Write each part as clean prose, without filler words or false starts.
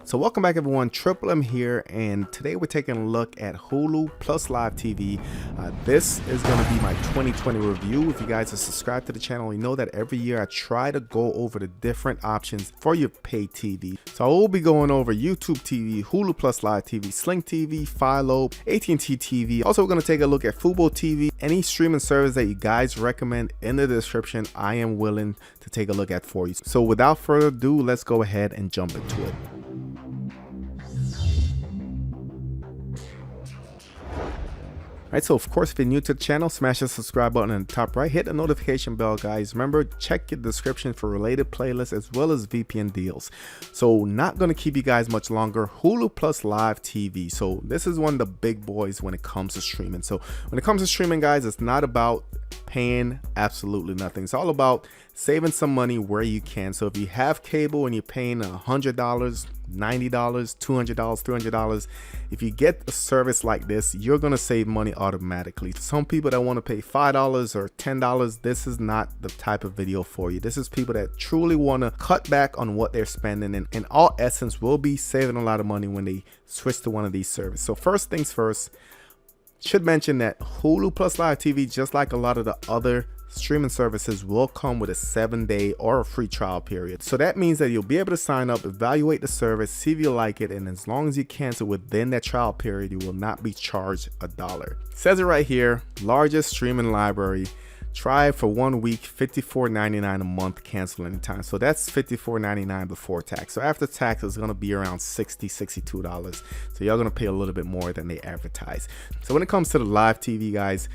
So welcome back everyone, Triple M here, and today we're taking a look at Hulu plus live TV. This is going to be my 2020 review. If you guys are subscribed to the channel, you know that every year I try to go over the different options for your pay TV. So I will be going over YouTube TV, Hulu plus live TV, Sling TV, Philo, AT&T TV. Also, we're going to take a look at Fubo TV. Any streaming service that you guys recommend in the description, I am willing to take a look at for you. So without further ado, let's go ahead and jump into it. Alright, so of course, if you're new to the channel, smash the subscribe button in the top right, hit the notification bell, guys. Remember, check your description for related playlists as well as VPN deals. So not going to keep you guys much longer. Hulu plus live TV. So this is one of the big boys when it comes to streaming. So when it comes to streaming, guys, it's not about paying absolutely nothing. It's all about saving some money where you can. So if you have cable and you're paying $100, $90, $200, $300, if you get a service like this, you're going to save money automatically. Some people that want to pay $5 or $10, this is not the type of video for you. This is people that truly want to cut back on what they're spending, and in all essence will be saving a lot of money when they switch to one of these services. So first things first, should mention that Hulu plus live TV, just like a lot of the other streaming services, will come with a 7-day or a free trial period. So that means that you'll be able to sign up, evaluate the service, see if you like it, and as long as you cancel within that trial period, you will not be charged $1. It says it right here, largest streaming library. Try it for 1 week, $54.99 a month, cancel anytime. So that's $54.99 before tax. So after tax, it's going to be around $60, $62. So you're going to pay a little bit more than they advertise. So when it comes to the live TV, guys,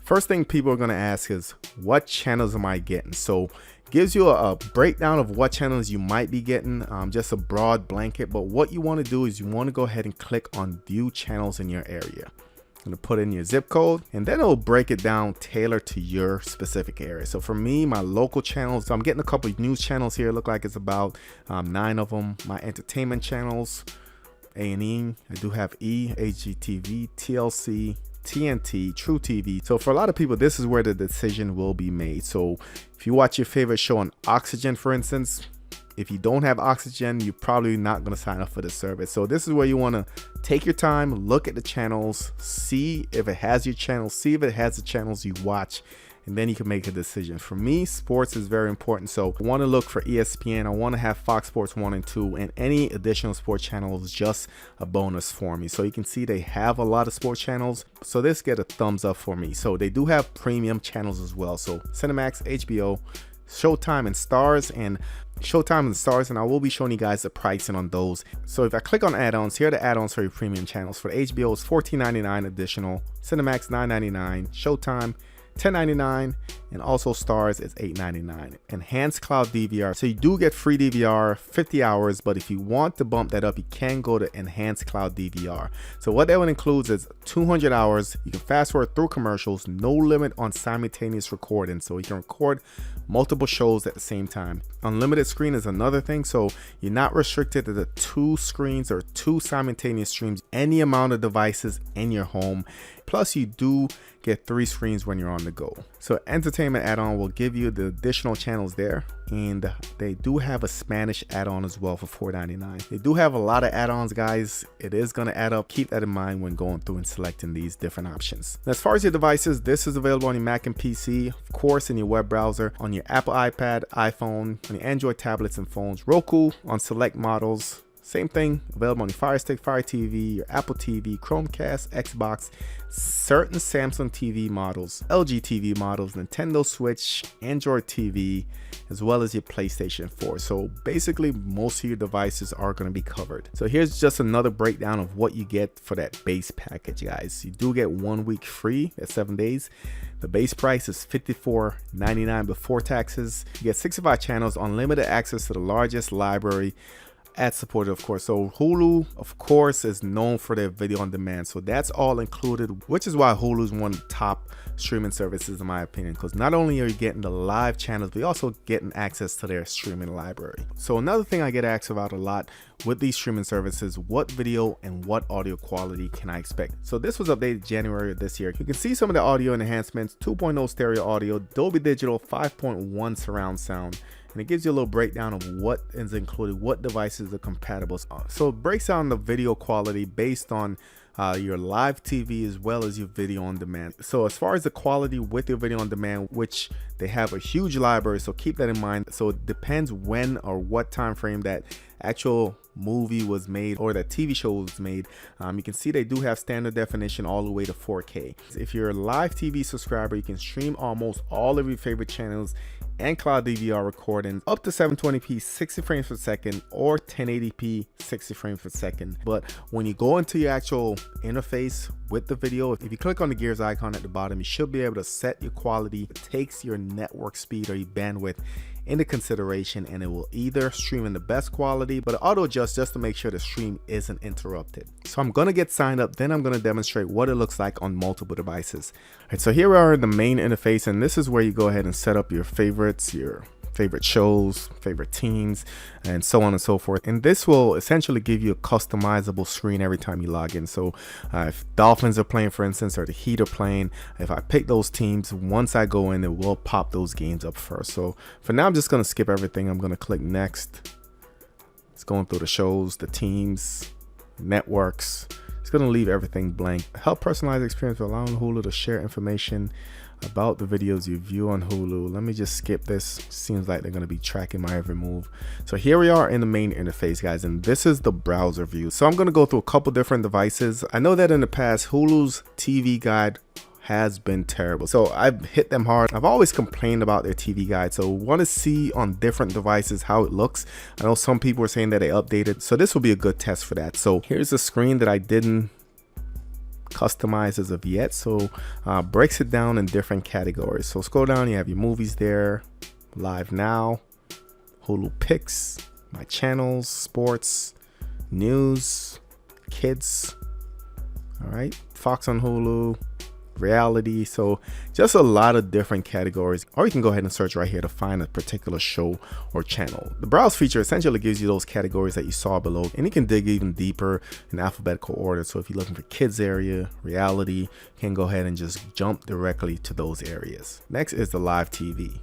first thing people are going to ask is, what channels am I getting? So it gives you a breakdown of what channels you might be getting, just a broad blanket. But what you want to do is you want to go ahead and click on view channels in your area. I'm going to put in your zip code, and then it'll break it down tailored to your specific area. So for me, my local channels, so I'm getting a couple of news channels here. Look like it's about 9 of them. My entertainment channels, A&E, I do have E, HGTV, TLC, TNT, True TV. So for a lot of people, this is where the decision will be made. So if you watch your favorite show on Oxygen, for instance, if you don't have Oxygen, you're probably not going to sign up for the service. So this is where you want to take your time, look at the channels, see if it has your channels, see if it has the channels you watch, and then you can make a decision. For me, sports is very important. So I want to look for ESPN. I want to have Fox Sports 1 and 2, and any additional sports channel is just a bonus for me. So you can see they have a lot of sports channels. So this get a thumbs up for me. So they do have premium channels as well. So Cinemax, HBO, Showtime, and Stars, and I will be showing you guys the pricing on those. So if I click on add-ons, here are the add-ons for your premium channels. For the HBO, it's $14.99 additional, Cinemax $9.99, Showtime $10.99, and also Stars is $8.99. Enhanced Cloud DVR, so you do get free DVR 50 hours, but if you want to bump that up, you can go to Enhanced Cloud DVR. So what that one includes is 200 hours. You can fast forward through commercials, no limit on simultaneous recording, so you can record multiple shows at the same time. Unlimited screen is another thing, so you're not restricted to the 2 screens or 2 simultaneous streams, any amount of devices in your home. Plus you do get 3 screens when you're on the go. So entertainment add-on will give you the additional channels there, and they do have a Spanish add-on as well for $4.99. They do have a lot of add-ons, guys. It is going to add up. Keep that in mind when going through and selecting these different options. As far as your devices, this is available on your Mac and PC, of course in your web browser, on your Apple iPad, iPhone, on your Android tablets and phones, Roku on select models. Same thing, available on your Fire Stick, Fire TV, your Apple TV, Chromecast, Xbox, certain Samsung TV models, LG TV models, Nintendo Switch, Android TV, as well as your PlayStation 4. So basically, most of your devices are going to be covered. So here's just another breakdown of what you get for that base package, guys. You do get 1 week free at 7 days. The base price is $54.99 before taxes. You get 65 channels, unlimited access to the largest library, ad supported, of course. So Hulu, of course, is known for their video on demand, so that's all included, which is why Hulu is one of the top streaming services in my opinion, because not only are you getting the live channels, but you're also getting access to their streaming library. So another thing I get asked about a lot with these streaming services, what video and what audio quality can I expect? So this was updated January of this year. You can see some of the audio enhancements: 2.0 stereo audio, Dolby Digital 5.1 surround sound, and it gives you a little breakdown of what is included, what devices are compatible. So it breaks down the video quality based on your live TV as well as your video on demand. So as far as the quality with your video on demand, which they have a huge library, so keep that in mind. So it depends when or what time frame that actual movie was made or that TV show was made. You can see they do have standard definition all the way to 4K. If you're a live TV subscriber, you can stream almost all of your favorite channels and cloud DVR recordings up to 720p 60 frames per second or 1080p 60 frames per second. But when you go into your actual interface with the video, if you click on the gears icon at the bottom, you should be able to set your quality. It takes your network speed or your bandwidth into consideration, and it will either stream in the best quality, but auto adjust just to make sure the stream isn't interrupted. So I'm gonna get signed up, then I'm gonna demonstrate what it looks like on multiple devices. All right, so here we are in the main interface, and this is where you go ahead and set up your favorites, your favorite shows, favorite teams, and so on and so forth. And this will essentially give you a customizable screen every time you log in. So if Dolphins are playing, for instance, or the Heat are playing, if I pick those teams, once I go in, it will pop those games up first. So for now, I'm just going to skip everything. I'm going to click next. It's going through the shows, the teams, networks. It's going to leave everything blank. Help personalize the experience by allowing Hulu to share information about the videos you view on Hulu. Let me just skip this. Seems like they're going to be tracking my every move. So here we are in the main interface, guys, and this is the browser view. So I'm going to go through a couple different devices. I know that in the past, Hulu's TV guide has been terrible, so I've hit them hard. I've always complained about their TV guide, so want to see on different devices how it looks. I know some people are saying that they updated, so this will be a good test for that. So here's a screen that I didn't customize as of yet, so breaks it down in different categories. So scroll down, you have your movies there, live now, Hulu picks, my channels, sports, news, kids, all right, Fox on Hulu, reality. So just a lot of different categories, or you can go ahead and search right here to find a particular show or channel. The browse feature essentially gives you those categories that you saw below, and you can dig even deeper in alphabetical order. So if you're looking for kids area, reality, you can go ahead and just jump directly to those areas. Next is the live TV.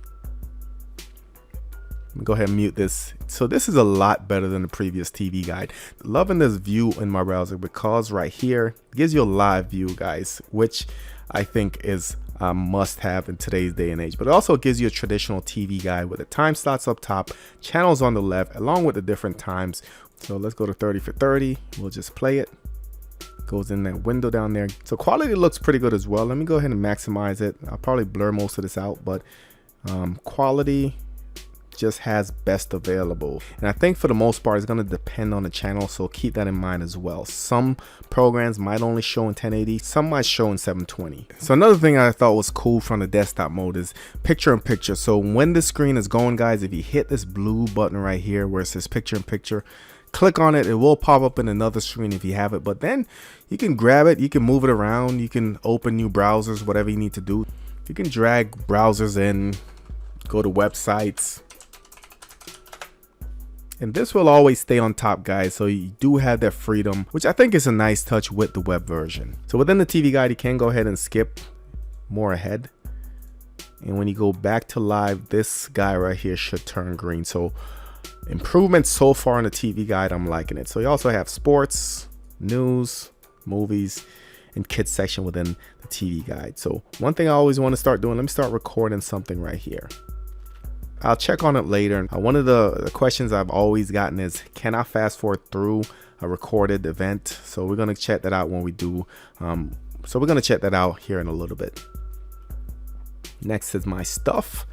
Let me go ahead and mute this. So this is a lot better than the previous TV guide. Loving this view in my browser because right here it gives you a live view, guys, which I think is a must have in today's day and age. But it also gives you a traditional TV guide with the time slots up top, channels on the left, along with the different times. So let's go to 30 for 30. We'll just play it. Goes in that window down there. So quality looks pretty good as well. Let me go ahead and maximize it. I'll probably blur most of this out, but quality just has best available, and I think for the most part it's going to depend on the channel, so keep that in mind as well. Some programs might only show in 1080, some might show in 720. So another thing I thought was cool from the desktop mode is picture in picture. So when the screen is going, guys, if you hit this blue button right here where it says picture in picture, click on it, it will pop up in another screen if you have it, but then you can grab it, you can move it around, you can open new browsers, whatever you need to do. You can drag browsers in, go to websites, and this will always stay on top, guys, so you do have that freedom, which I think is a nice touch with the web version. So within the TV guide, you can go ahead and skip more ahead, and when you go back to live, this guy right here should turn green. So improvements so far in the TV guide, I'm liking it. So you also have sports, news, movies, and kids section within the TV guide. So one thing I always want to start doing, let me start recording something right here. I'll check on it later. One of the questions I've always gotten is, can I fast forward through a recorded event? So we're going to check that out when we do. So we're going to check that out here in a little bit. Next is my stuff.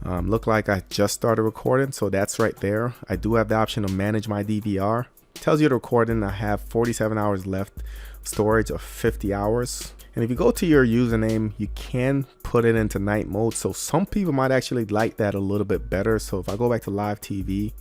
Look like I just started recording, so that's right there. I do have the option to manage my DVR. Tells you the recording. I have 47 hours left, storage of 50 hours. And if you go to your username, you can put it into night mode. So some people might actually like that a little bit better. So if I go back to live TV,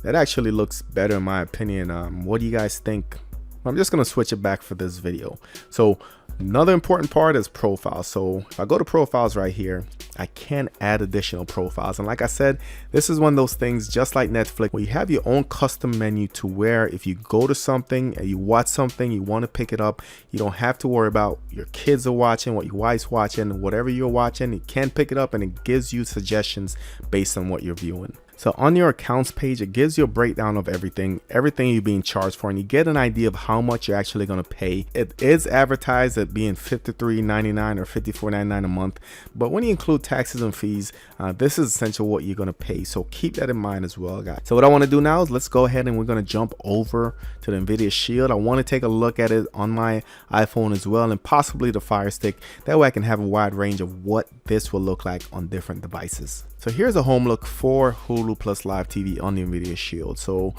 that actually looks better in my opinion. What do you guys think? I'm just going to switch it back for this video. So another important part is profiles. So if I go to profiles right here, I can add additional profiles. And like I said, this is one of those things just like Netflix, where you have your own custom menu to where if you go to something and you watch something, you want to pick it up, you don't have to worry about your kids are watching, what your wife's watching, whatever you're watching, you can pick it up and it gives you suggestions based on what you're viewing. So on your accounts page, it gives you a breakdown of everything you're being charged for, and you get an idea of how much you're actually going to pay. It is advertised at being $53.99 or $54.99 a month, but when you include taxes and fees, this is essentially what you're going to pay. So keep that in mind as well, guys. So what I want to do now is let's go ahead and we're going to jump over to the NVIDIA Shield. I want to take a look at it on my iPhone as well, and possibly the Fire Stick. That way I can have a wide range of what this will look like on different devices. So here's a home look for Hulu plus live TV on the NVIDIA Shield. So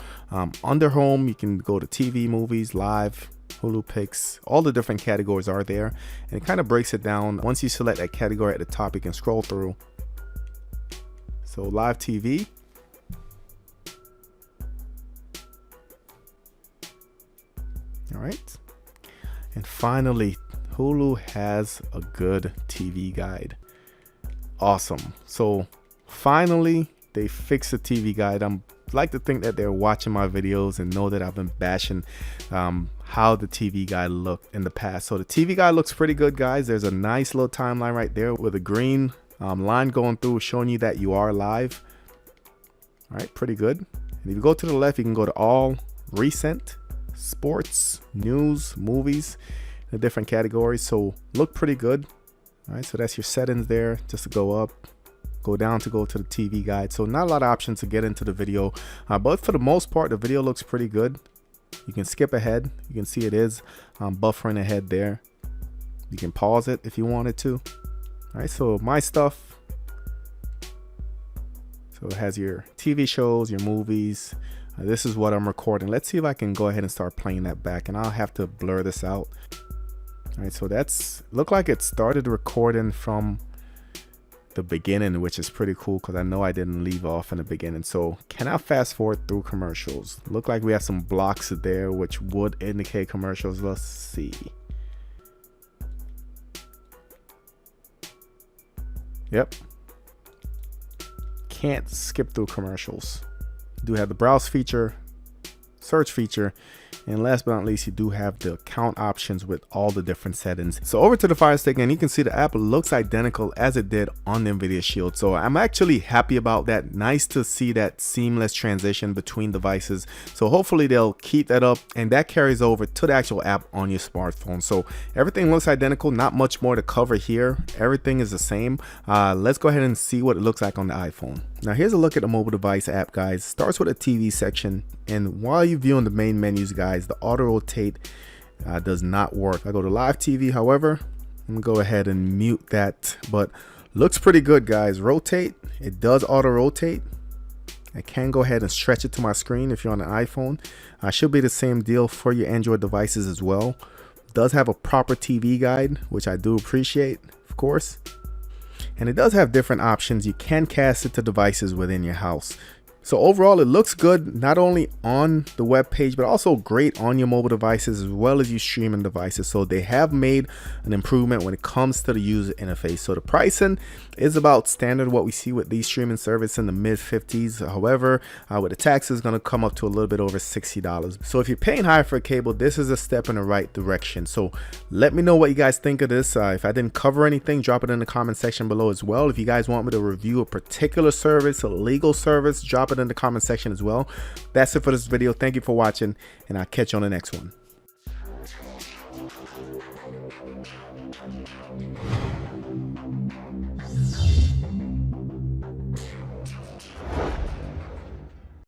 under home, you can go to TV, movies, live, Hulu picks, all the different categories are there, and it kind of breaks it down. Once you select that category at the top, you can scroll through. So live TV, all right, and finally Hulu has a good TV guide. Awesome. So finally they fixed the TV guide. I'm like to think that they're watching my videos and know that I've been bashing how the TV guide looked in the past. So the TV guide looks pretty good, guys. There's a nice little timeline right there with a green line going through showing you that you are live. All right, pretty good. And if you go to the left, you can go to all, recent, sports, news, movies, the different categories. So look pretty good. All right, so that's your settings there, just to go up, go down to go to the TV guide. So not a lot of options to get into the video, but for the most part, the video looks pretty good. You can skip ahead. You can see it is buffering ahead there. You can pause it if you wanted to. All right, so my stuff. So it has your TV shows, your movies. This is what I'm recording. Let's see if I can go ahead and start playing that back, and I'll have to blur this out. All right, so that's look like it started recording from the beginning, which is pretty cool because I know I didn't leave off in the beginning. So can I fast forward through commercials? Look like we have some blocks there which would indicate commercials. Let's see. Yep. Can't skip through commercials. Do have the browse feature, search feature, and last but not least, you do have the account options with all the different settings. So over to the Fire Stick, and you can see the app looks identical as it did on the NVIDIA Shield. So I'm actually happy about that. Nice to see that seamless transition between devices. So hopefully they'll keep that up, and that carries over to the actual app on your smartphone. So everything looks identical, not much more to cover here. Everything is the same. Let's go ahead and see what it looks like on the iPhone. Now here's a look at the mobile device app, guys. Starts with a TV section, and while you're viewing the main menus, guys, the auto rotate does not work. I go to live TV, however, I'm gonna go ahead and mute that, but looks pretty good, guys. Rotate, it does auto rotate. I can go ahead and stretch it to my screen if you're on an iPhone. Should be the same deal for your Android devices as well. Does have a proper TV guide, which I do appreciate, of course. And it does have different options. You can cast it to devices within your house. So overall, it looks good, not only on the web page, but also great on your mobile devices as well as your streaming devices. So they have made an improvement when it comes to the user interface. So the pricing is about standard what we see with these streaming services in the mid 50s. However, with the taxes, going to come up to a little bit over $60. So if you're paying higher for a cable, this is a step in the right direction. So let me know what you guys think of this. If I didn't cover anything, drop it in the comment section below as well. If you guys want me to review a particular service, a legal service, drop it in the comment section as well. That's it for this video. Thank you for watching, and I'll catch you on the next one.